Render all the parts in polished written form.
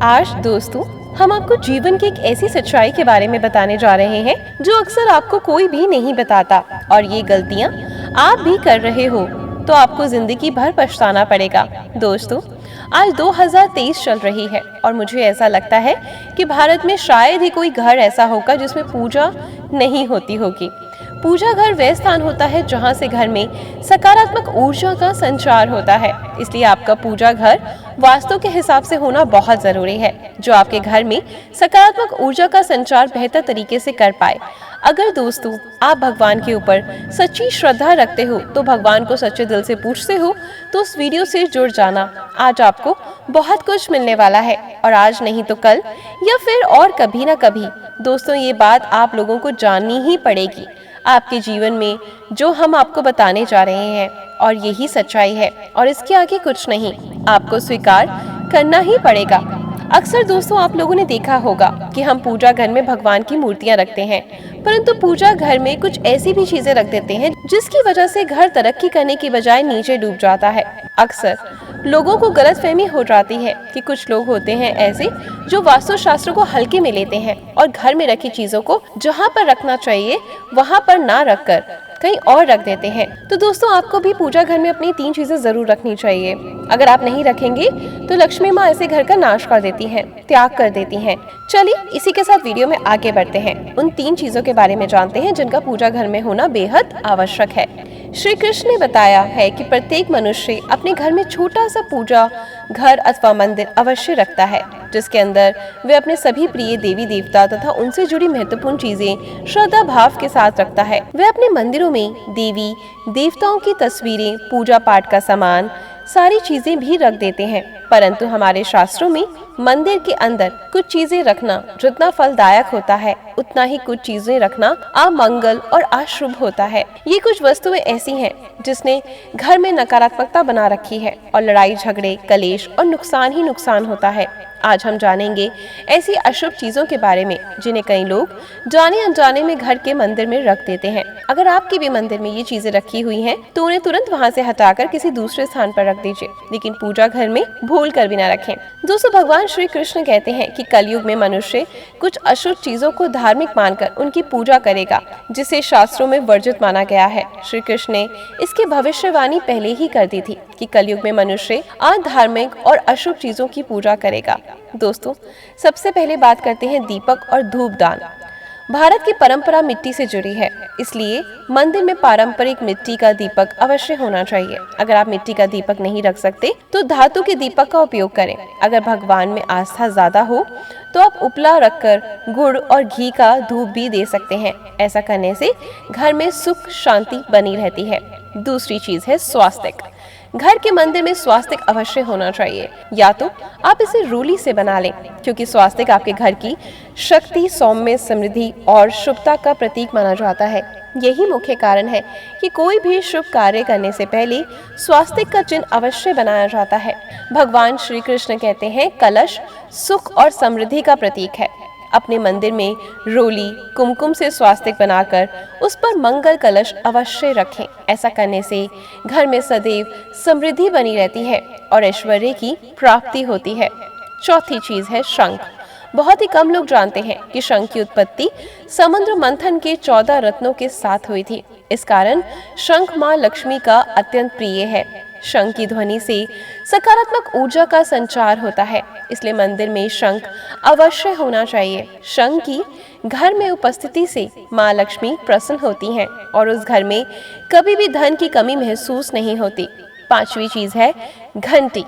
आज दोस्तों हम आपको जीवन की एक ऐसी सच्चाई के बारे में बताने जा रहे हैं जो अक्सर आपको कोई भी नहीं बताता, और ये गलतियाँ आप भी कर रहे हो तो आपको जिंदगी भर पछताना पड़ेगा। दोस्तों, आज 2023 चल रही है और मुझे ऐसा लगता है कि भारत में शायद ही कोई घर ऐसा होगा जिसमें पूजा नहीं होती होगी। पूजा घर वह स्थान होता है जहां से घर में सकारात्मक ऊर्जा का संचार होता है। इसलिए आपका पूजा घर वास्तु के हिसाब से होना बहुत जरूरी है, जो आपके घर में सकारात्मक ऊर्जा का संचार बेहतर तरीके से कर पाए। अगर दोस्तों आप भगवान के ऊपर सच्ची श्रद्धा रखते हो, तो भगवान को सच्चे दिल से पूछते हो, तो उस वीडियो से जुड़ जाना। आज आपको बहुत कुछ मिलने वाला है, और आज नहीं तो कल या फिर और कभी ना कभी। दोस्तों, ये बात आप लोगों को जाननी ही पड़ेगी। आपके जीवन में जो हम आपको बताने जा रहे हैं, और यही सच्चाई है और इसके आगे कुछ नहीं, आपको स्वीकार करना ही पड़ेगा। अक्सर दोस्तों आप लोगों ने देखा होगा कि हम पूजा घर में भगवान की मूर्तियां रखते हैं, परंतु पूजा घर में कुछ ऐसी भी चीजें रख देते हैं जिसकी वजह से घर तरक्की करने की बजाय नीचे डूब जाता है। अक्सर लोगों को गलतफहमी हो जाती है कि कुछ लोग होते हैं ऐसे जो वास्तुशास्त्र को हल्के में लेते हैं और घर में रखी चीजों को जहां पर रखना चाहिए वहां पर ना रखकर कहीं और रख देते हैं। तो दोस्तों, आपको भी पूजा घर में अपनी 3 चीजें जरूर रखनी चाहिए। अगर आप नहीं रखेंगे तो लक्ष्मी माँ ऐसे घर का नाश कर देती हैं, त्याग कर देती हैं। चलिए इसी के साथ वीडियो में आगे बढ़ते हैं। उन 3 चीजों के बारे में जानते हैं जिनका पूजा घर में होना बेहद आवश्यक है। श्री कृष्ण ने बताया है कि प्रत्येक मनुष्य अपने घर में छोटा सा पूजा घर अथवा मंदिर अवश्य रखता है, जिसके अंदर वे अपने सभी प्रिय देवी देवता तथा उनसे जुड़ी महत्वपूर्ण चीजें श्रद्धा भाव के साथ रखता है। वे अपने मंदिरों में देवी देवताओं की तस्वीरें, पूजा पाठ का सामान, सारी चीजें भी रख देते हैं। परंतु हमारे शास्त्रों में मंदिर के अंदर कुछ चीजें रखना जितना फलदायक होता है, उतना ही कुछ चीजें रखना अमंगल और अशुभ होता है। ये कुछ वस्तुएं ऐसी हैं जिसने घर में नकारात्मकता बना रखी है और लड़ाई झगड़े, कलेश और नुकसान ही नुकसान होता है। आज हम जानेंगे ऐसी अशुभ चीजों के बारे में जिन्हें कई लोग जाने अनजाने में घर के मंदिर में रख देते हैं। अगर आपके भी मंदिर में ये चीजें रखी हुई हैं, तो उन्हें तुरंत वहां से हटाकर किसी दूसरे स्थान पर रख दीजिए, लेकिन पूजा घर में भूल कर भी ना रखें। दोस्तों, भगवान श्री कृष्ण कहते हैं कि कलयुग में मनुष्य कुछ अशुभ चीजों को धार्मिक मानकर उनकी पूजा करेगा, जिसे शास्त्रों में वर्जित माना गया है। श्री कृष्ण ने इसकी भविष्यवाणी पहले ही कर दी थी कि कलयुग में मनुष्य अधार्मिक और अशुभ चीजों की पूजा करेगा। दोस्तों, सबसे पहले बात करते हैं दीपक और धूप दान। भारत की परंपरा मिट्टी से जुड़ी है, इसलिए मंदिर में पारंपरिक मिट्टी का दीपक अवश्य होना चाहिए। अगर आप मिट्टी का दीपक नहीं रख सकते तो धातु के दीपक का उपयोग करें। अगर भगवान में आस्था ज्यादा हो तो आप उपला रखकर गुड़ और घी का धूप भी दे सकते हैं। ऐसा करने से घर में सुख शांति बनी रहती है। दूसरी चीज है स्वास्तिक। घर के मंदिर में स्वास्तिक अवश्य होना चाहिए, या तो आप इसे रूली से बना लें, क्योंकि स्वास्तिक आपके घर की शक्ति, सौम्य, समृद्धि और शुभता का प्रतीक माना जाता है। यही मुख्य कारण है कि कोई भी शुभ कार्य करने से पहले स्वास्तिक का चिन्ह अवश्य बनाया जाता है। भगवान श्री कृष्ण कहते हैं कलश सुख और समृद्धि का प्रतीक है। अपने मंदिर में रोली, कुमकुम से स्वास्तिक बनाकर उस पर मंगल कलश अवश्य रखें। ऐसा करने से घर में सदैव समृद्धि बनी रहती है और ऐश्वर्य की प्राप्ति होती है। चौथी चीज है शंख। बहुत ही कम लोग जानते हैं कि शंख की उत्पत्ति समुद्र मंथन के 14 रत्नों के साथ हुई थी। इस कारण शंख माँ लक्ष्मी का अत्यंत प्रिय है। शंख की ध्वनि से सकारात्मक ऊर्जा का संचार होता है, इसलिए मंदिर में शंख अवश्य होना चाहिए। शंख की घर में उपस्थिति से माँ लक्ष्मी प्रसन्न होती हैं और उस घर में कभी भी धन की कमी महसूस नहीं होती। 5वीं चीज है घंटी।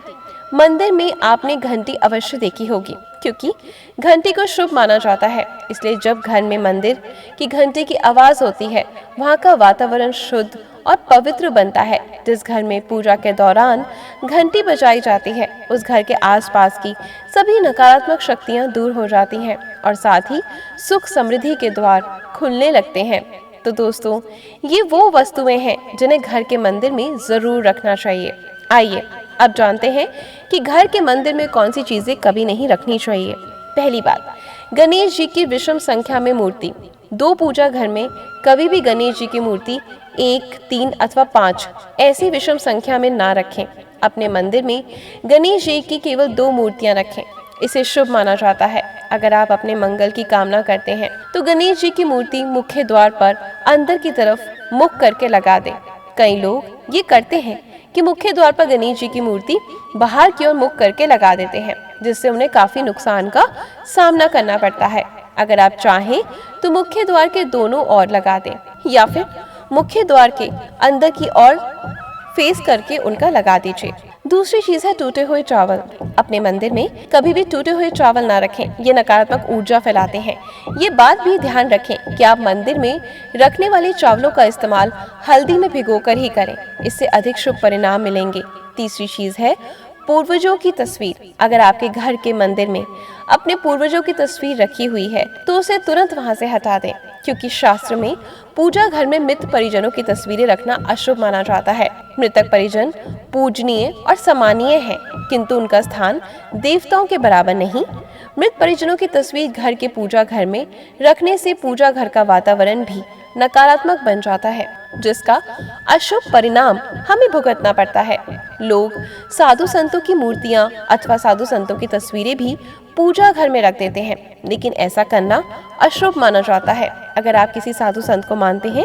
मंदिर में आपने घंटी अवश्य देखी होगी, क्योंकि घंटी को शुभ माना जाता है। इसलिए जब घर में मंदिर की घंटी की आवाज होती है, वहाँ का वातावरण शुद्ध और पवित्र बनता है। जिस घर में पूजा के दौरान घंटी बजाई जाती है, उस घर के आसपास की सभी नकारात्मक शक्तियाँ दूर हो जाती हैं और साथ ही सुख समृद्धि के द्वार खुलने लगते हैं। तो दोस्तों, ये वो वस्तुएं हैं जिन्हें घर के मंदिर में जरूर रखना चाहिए। आइए अब जानते हैं कि घर के मंदिर में कौन सी चीजें कभी नहीं रखनी चाहिए। पहली बात, गणेश जी की विषम संख्या में मूर्ति। 2 पूजा घर में कभी भी गणेश जी की मूर्ति 1, 3 अथवा 5 ऐसी विषम संख्या में ना रखें। अपने मंदिर में गणेश जी की केवल 2 मूर्तियां रखें। इसे शुभ माना जाता है। अगर आप अपने मंगल की कामना करते हैं तो गणेश जी की मूर्ति मुख्य द्वार पर अंदर की तरफ मुख करके लगा दें। कई लोग ये करते हैं कि मुख्य द्वार पर गणेश जी की मूर्ति बाहर की ओर मुख करके लगा देते हैं, जिससे उन्हें काफी नुकसान का सामना करना पड़ता है। अगर आप चाहें तो मुख्य द्वार के दोनों ओर लगा दें या फिर मुख्य द्वार के अंदर की ओर फेस करके उनका लगा दीजिए। दूसरी चीज है टूटे हुए चावल। अपने मंदिर में कभी भी टूटे हुए चावल ना रखें, ये नकारात्मक ऊर्जा फैलाते हैं। ये बात भी ध्यान रखें कि आप मंदिर में रखने वाले चावलों का इस्तेमाल हल्दी में भिगोकर ही करें, इससे अधिक शुभ परिणाम मिलेंगे। तीसरी चीज है पूर्वजों की तस्वीर। अगर आपके घर के मंदिर में अपने पूर्वजों की तस्वीर रखी हुई है तो उसे तुरंत वहां से हटा दें, क्योंकि शास्त्र में पूजा घर में मृत परिजनों की तस्वीरें रखना अशुभ माना जाता है। मृतक परिजन पूजनीय और सम्मानीय हैं, किंतु उनका स्थान देवताओं के बराबर नहीं। मृत परिजनों की तस्वीर घर के पूजा घर में रखने से पूजा घर का वातावरण भी नकारात्मक बन जाता है, जिसका अशुभ परिणाम हमें भुगतना पड़ता है। लोग साधु संतों की मूर्तियां अथवा साधु संतों की तस्वीरें भी पूजा घर में रख देते हैं, लेकिन ऐसा करना अशुभ माना जाता है। अगर आप किसी साधु संत को मानते हैं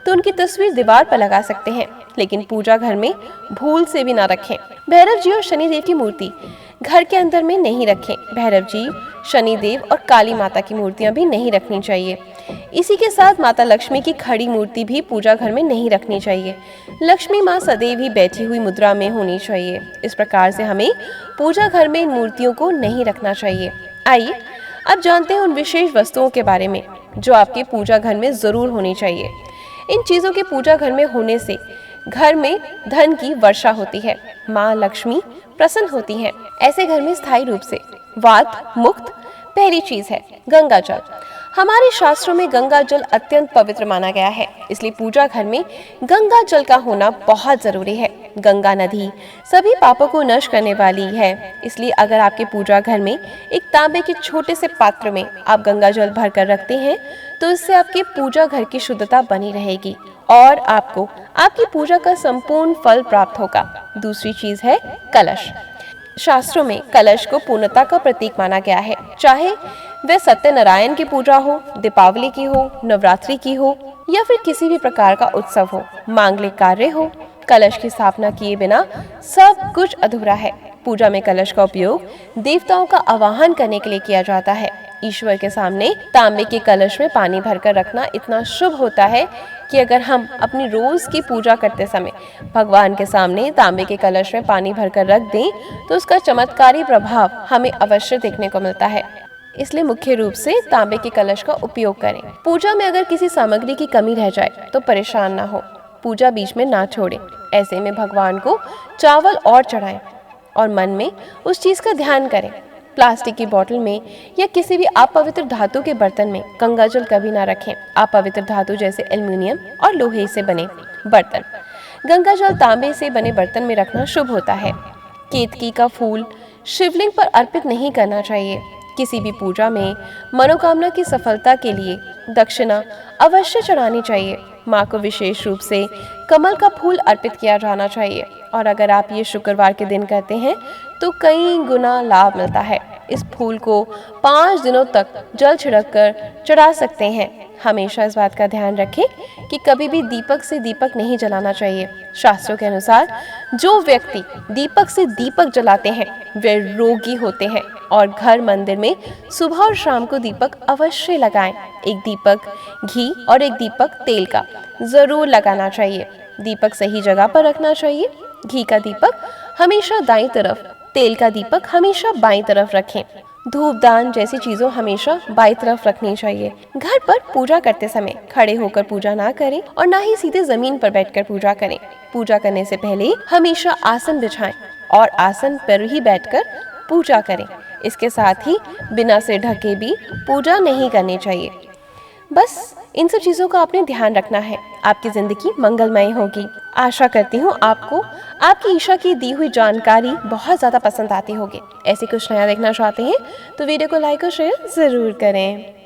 तो उनकी तस्वीर दीवार पर लगा सकते हैं, लेकिन पूजा घर में भूल से भी ना रखें। भैरव जी और शनिदेव की मूर्ति घर के अंदर में नहीं रखें। भैरव जी, शनिदेव और काली माता की मूर्तियां भी नहीं रखनी चाहिए। इसी के साथ माता लक्ष्मी की खड़ी मूर्ति भी पूजा घर में नहीं रखनी चाहिए। लक्ष्मी माँ सदैव ही बैठी हुई मुद्रा में होनी चाहिए। इस प्रकार से हमें पूजा घर में इन मूर्तियों को नहीं रखना चाहिए। आइए अब जानते हैं उन विशेष वस्तुओं के बारे में जो आपके पूजा घर में जरूर होनी चाहिए। इन चीजों के पूजा घर में होने से घर में धन की वर्षा होती है, माँ लक्ष्मी प्रसन्न होती हैं। ऐसे घर में स्थायी रूप से वात मुक्त पहली चीज है गंगा जल। हमारे शास्त्रों में गंगा जल अत्यंत पवित्र माना गया है, इसलिए पूजा घर में गंगा जल का होना बहुत जरूरी है। गंगा नदी सभी पापों को नष्ट करने वाली है, इसलिए अगर आपके पूजा घर में एक तांबे के छोटे से पात्र में आप गंगा जल भर कर रखते हैं तो इससे आपके पूजा घर की शुद्धता बनी रहेगी और आपको आपकी पूजा का संपूर्ण फल प्राप्त होगा। दूसरी चीज है कलश। शास्त्रों में कलश को पूर्णता का प्रतीक माना गया है, चाहे वह सत्यनारायण की पूजा हो, दीपावली की हो, नवरात्रि की हो या फिर किसी भी प्रकार का उत्सव हो, मांगलिक कार्य हो। कलश की स्थापना किए बिना सब कुछ अधूरा है। पूजा में कलश का उपयोग देवताओं का आवाहन करने के लिए किया जाता है। ईश्वर के सामने तांबे के कलश में पानी भरकर रखना इतना शुभ होता है कि अगर हम अपनी रोज की पूजा करते समय भगवान के सामने तांबे के कलश में पानी भरकर रख दें तो उसका चमत्कारी प्रभाव हमें अवश्य देखने को मिलता है। इसलिए मुख्य रूप से तांबे के कलश का उपयोग करें। पूजा में अगर किसी सामग्री की कमी रह जाए तो परेशान ना हो, पूजा बीच में ना छोड़ें। ऐसे में भगवान को चावल और चढ़ाएं और मन में उस चीज का ध्यान करें। प्लास्टिक की बोतल में या किसी भी अपवित्र धातु के बर्तन में गंगा जल कभी ना रखें। अपवित्र धातु जैसे एल्युमिनियम और लोहे से बने बर्तन, गंगा जल तांबे से बने बर्तन में रखना शुभ होता है। केतकी का फूल शिवलिंग पर अर्पित नहीं करना चाहिए। किसी भी पूजा में मनोकामना की सफलता के लिए दक्षिणा अवश्य चढ़ानी चाहिए। माँ को विशेष रूप से कमल का फूल अर्पित किया जाना चाहिए और अगर आप ये शुक्रवार के दिन करते हैं तो कई गुना लाभ मिलता है। इस फूल को 5 दिनों तक जल छिड़क कर चढ़ा सकते हैं। हमेशा इस बात का ध्यान रखें कि कभी भी दीपक से दीपक नहीं जलाना चाहिए। शास्त्रों के अनुसार जो व्यक्ति दीपक से दीपक जलाते हैं वे रोगी होते हैं और घर मंदिर में सुबह और शाम को दीपक अवश्य लगाएं। एक दीपक घी और एक दीपक तेल का जरूर लगाना चाहिए। दीपक सही जगह पर रखना चाहिए। घी का दीपक हमेशा दाईं तरफ, तेल का दीपक हमेशा बाईं तरफ रखें। धूपदान जैसी चीजों हमेशा बाईं तरफ रखनी चाहिए। घर पर पूजा करते समय खड़े होकर पूजा ना करें और ना ही सीधे जमीन पर बैठकर पूजा करें। पूजा करने से पहले हमेशा आसन बिछाएं और आसन पर ही बैठकर पूजा करें। इसके साथ ही बिना सिर ढके भी पूजा नहीं करनी चाहिए। बस इन सब चीजों का आपने ध्यान रखना है, आपकी जिंदगी मंगलमय होगी। आशा करती हूँ आपको आपकी ईशा की दी हुई जानकारी बहुत ज्यादा पसंद आती होगी। ऐसे कुछ नया देखना चाहते हैं तो वीडियो को लाइक और शेयर जरूर करें।